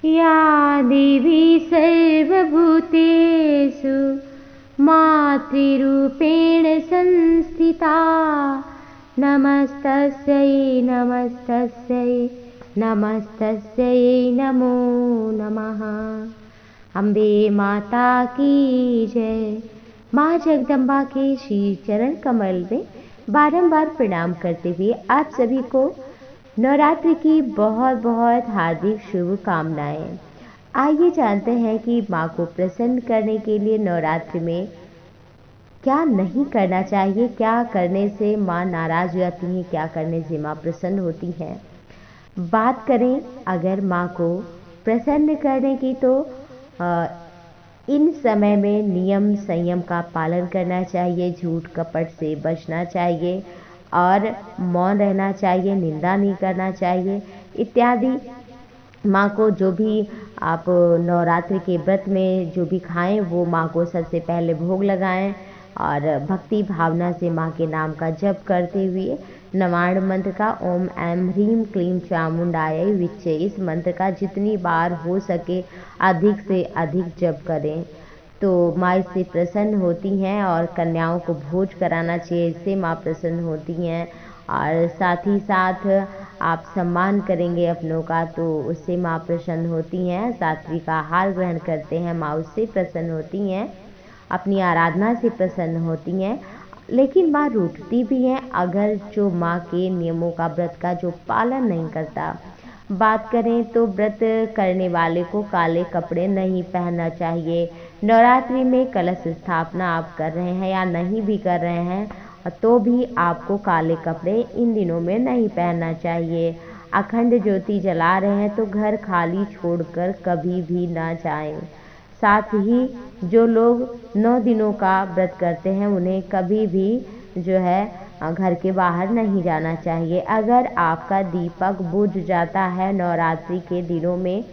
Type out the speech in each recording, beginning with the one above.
या देवी सर्वभूतेषु मातृरूपेण संस्थिता नमस्तस्यै नमस्तस्यै नमस्तस्यै नमो नमः। अम्बे माता की जय। माँ जगदम्बा के श्री चरण कमल में बारंबार प्रणाम करते हुए आप सभी को नवरात्रि की बहुत बहुत हार्दिक शुभकामनाएं। आइए जानते हैं कि माँ को प्रसन्न करने के लिए नवरात्रि में क्या नहीं करना चाहिए, क्या करने से माँ नाराज हो जाती हैं, क्या करने से माँ प्रसन्न होती हैं। बात करें अगर माँ को प्रसन्न करने की तो इन समय में नियम संयम का पालन करना चाहिए, झूठ कपट से बचना चाहिए और मौन रहना चाहिए, निंदा नहीं करना चाहिए इत्यादि। माँ को जो भी आप नवरात्रि के व्रत में जो भी खाएं वो माँ को सबसे पहले भोग लगाएं और भक्ति भावना से माँ के नाम का जप करते हुए नवार्ण मंत्र का ओम ऐं ह्रीं क्लीं चामुंडायै विच्चे, इस मंत्र का जितनी बार हो सके अधिक से अधिक जप करें तो माँ इससे प्रसन्न होती हैं। और कन्याओं को भोज कराना चाहिए, इससे माँ प्रसन्न होती हैं। और साथ ही साथ आप सम्मान करेंगे अपनों का तो उससे माँ प्रसन्न होती हैं। सात्विक आहार ग्रहण करते हैं, माँ उससे प्रसन्न होती हैं, अपनी आराधना से प्रसन्न होती हैं। लेकिन माँ रूठती भी हैं अगर जो माँ के नियमों का व्रत का जो पालन नहीं करता। बात करें तो व्रत करने वाले को काले कपड़े नहीं पहनना चाहिए। नवरात्रि में कलश स्थापना आप कर रहे हैं या नहीं भी कर रहे हैं तो भी आपको काले कपड़े इन दिनों में नहीं पहनना चाहिए। अखंड ज्योति जला रहे हैं तो घर खाली छोड़कर कभी भी ना जाएं। साथ ही जो लोग 9 दिनों का व्रत करते हैं उन्हें कभी भी जो है घर के बाहर नहीं जाना चाहिए। अगर आपका दीपक बुझ जाता है नवरात्रि के दिनों में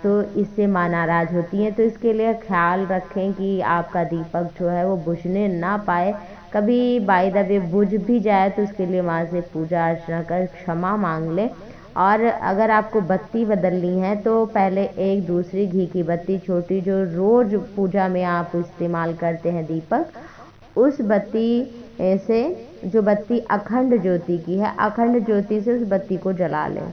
तो इससे माँ नाराज होती हैं, तो इसके लिए ख्याल रखें कि आपका दीपक जो है वो बुझने ना पाए। कभी बाय द वे बुझ भी जाए तो उसके लिए माँ से पूजा अर्चना कर क्षमा मांग लें। और अगर आपको बत्ती बदलनी है तो पहले एक दूसरी घी की बत्ती छोटी जो रोज़ पूजा में आप इस्तेमाल करते हैं दीपक, उस बत्ती से जो बत्ती अखंड ज्योति की है, अखंड ज्योति से उस बत्ती को जला लें।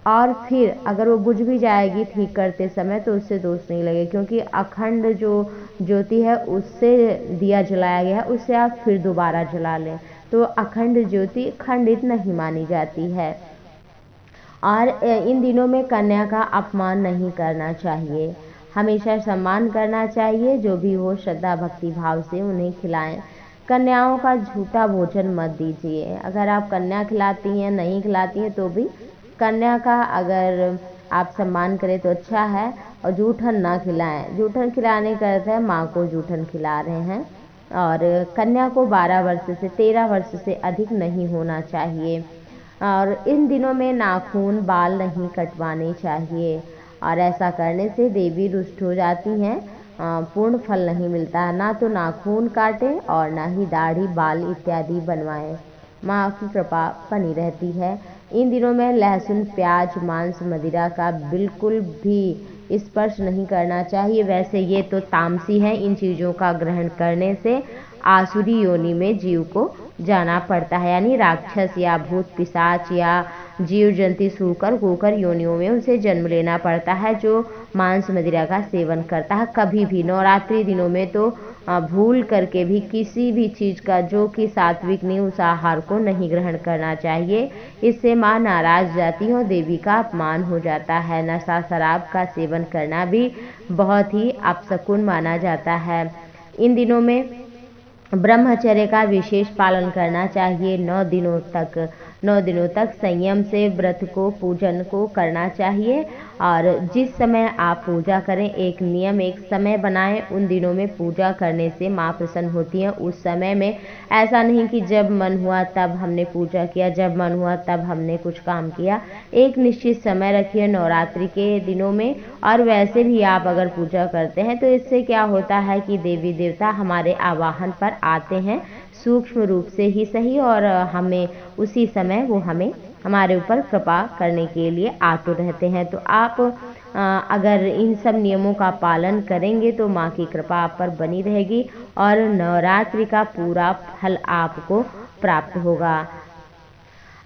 और फिर अगर वो बुझ भी जाएगी ठीक करते समय तो उससे दोष नहीं लगे, क्योंकि अखंड जो ज्योति है उससे दिया जलाया गया है, उससे आप फिर दोबारा जला लें तो अखंड ज्योति खंडित नहीं मानी जाती है। और इन दिनों में कन्या का अपमान नहीं करना चाहिए, हमेशा सम्मान करना चाहिए। जो भी हो श्रद्धा भक्ति भाव से उन्हें खिलाएं। कन्याओं का झूठा भोजन मत दीजिए। अगर आप कन्या खिलाती हैं, नहीं खिलाती हैं तो भी कन्या का अगर आप सम्मान करें तो अच्छा है। और जूठन ना खिलाएं। जूठन खिलाने का अर्थ है माँ को जूठन खिला रहे हैं। और कन्या को 12 वर्ष से 13 वर्ष से अधिक नहीं होना चाहिए। और इन दिनों में नाखून बाल नहीं कटवाने चाहिए, और ऐसा करने से देवी रुष्ट हो जाती हैं, पूर्ण फल नहीं मिलता है। ना तो नाखून काटें और ना ही दाढ़ी बाल इत्यादि बनवाएं, माँ की कृपा बनी रहती है। इन दिनों में लहसुन प्याज मांस मदिरा का बिल्कुल भी स्पर्श नहीं करना चाहिए। वैसे ये तो तामसी है, इन चीज़ों का ग्रहण करने से आसुरी योनि में जीव को जाना पड़ता है, यानी राक्षस या भूत पिशाच या जीव जंतु सूकर कुकर योनियों में उसे जन्म लेना पड़ता है जो मांस मदिरा का सेवन करता है। कभी भी नवरात्रि दिनों में तो भूल करके भी किसी भी चीज़ का जो कि सात्विक नहीं उस आहार को नहीं ग्रहण करना चाहिए। इससे माँ नाराज जाती है और देवी का अपमान हो जाता है। नशा शराब का सेवन करना भी बहुत ही अपशकुन माना जाता है। इन दिनों में ब्रह्मचर्य का विशेष पालन करना चाहिए। 9 दिनों तक संयम से व्रत को पूजन को करना चाहिए। और जिस समय आप पूजा करें एक नियम एक समय बनाएं। उन दिनों में पूजा करने से माँ प्रसन्न होती हैं। उस समय में ऐसा नहीं कि जब मन हुआ तब हमने पूजा किया, जब मन हुआ तब हमने कुछ काम किया। एक निश्चित समय रखिए नवरात्रि के दिनों में। और वैसे भी आप अगर पूजा करते हैं तो इससे क्या होता है कि देवी देवता हमारे आवाहन पर आते हैं, सूक्ष्म रूप से ही सही, और हमें उसी समय वो हमें हमारे ऊपर कृपा करने के लिए आतुर रहते हैं। तो आप अगर इन सब नियमों का पालन करेंगे तो माँ की कृपा आप पर बनी रहेगी और नवरात्रि का पूरा फल आपको प्राप्त होगा।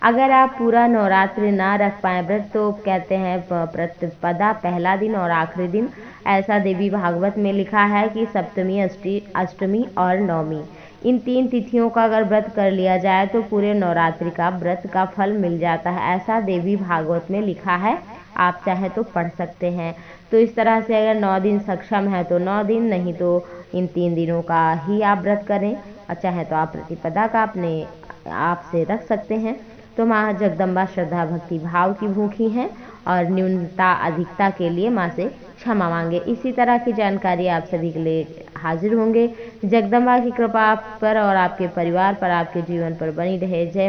अगर आप पूरा नवरात्रि ना रख पाए व्रत तो कहते हैं प्रतिपदा पहला दिन और आखिरी दिन, ऐसा देवी भागवत में लिखा है कि सप्तमी, अष्टमी और नवमी, इन 3 तिथियों का अगर व्रत कर लिया जाए तो पूरे नवरात्रि का व्रत का फल मिल जाता है, ऐसा देवी भागवत में लिखा है। आप चाहे तो पढ़ सकते हैं। तो इस तरह से अगर 9 दिन सक्षम है तो 9 दिन, नहीं तो इन 3 दिनों का ही आप व्रत करें और चाहे तो आप प्रतिपदा का अपने आप से रख सकते हैं। तो माँ जगदम्बा श्रद्धा भक्ति भाव की भूखी हैं और न्यूनता अधिकता के लिए माँ से क्षमा मांगे। इसी तरह की जानकारी आप सभी के लिए हाजिर होंगे। जगदम्बा की कृपा आप पर और आपके परिवार पर, आपके जीवन पर बनी रहे। जय